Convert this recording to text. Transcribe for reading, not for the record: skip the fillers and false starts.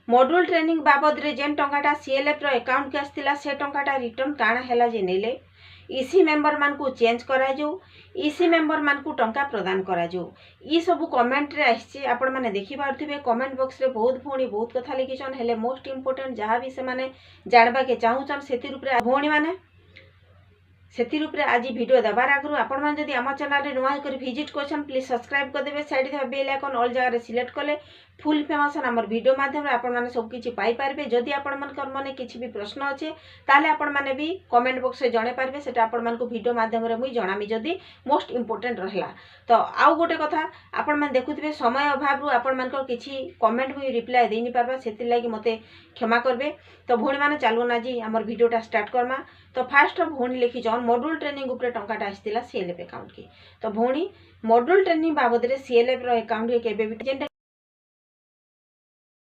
module training बाबद रे जेन टंकाटा CLF रो account के आस्तिला से टंकाटा रिटर्न काना हैला जे नेले ईसी मेंबर मान को चेंज करा जो ईसी मेंबर मान को टंका प्रदान करा जो ई सब कमेंट रे आछि आपण माने देखि पारथिबे कमेंट बॉक्स रे बहुत भोणी बहुत कथा लिखिछन हेले मोस्ट इंपोर्टेंट जहाँ भी से माने जानबा के चाहुछन सेति रूप रे भोणी माने सेति रूप रे आज वीडियो दबार आगु आपण माने जदि हमर चैनल रे नुआ कर विजिट करछन प्लीज सब्सक्राइब कर देबे साइड थे बेल आइकन ऑल जगह रे सिलेक्ट कले फुल फेमस हमर वीडियो माध्यम रे आपण माने सब किछि पाई पारबे जदि आपण मानकर मने किछि भी प्रश्न अछि ताले आपण माने भी कमेंट बॉक्स रे जणे पारबे सेटा आपण मान को वीडियो माध्यम रे मुई जणामी जदि मोस्ट इंपोर्टेंट रहला तो आउ गोटे कथा आपण माने देखुथिबे समय अभाव रु आपण मानकर किछि कमेंट भी रिप्लाई देनी पारबा सेति लागि मते क्षमा करबे तो भोणी माने चालू ना जी हमर वीडियोटा स्टार्ट करमा तो फास्ट भोणी लिखि जन मॉड्यूल ट्रेनिंग ऊपर टंकाटा आस्तिला सीएलएफ अकाउंट की तो भोणी मॉड्यूल ट्रेनिंग बाबद रे सीएलएफ रो अकाउंट के केबे भी जेंटा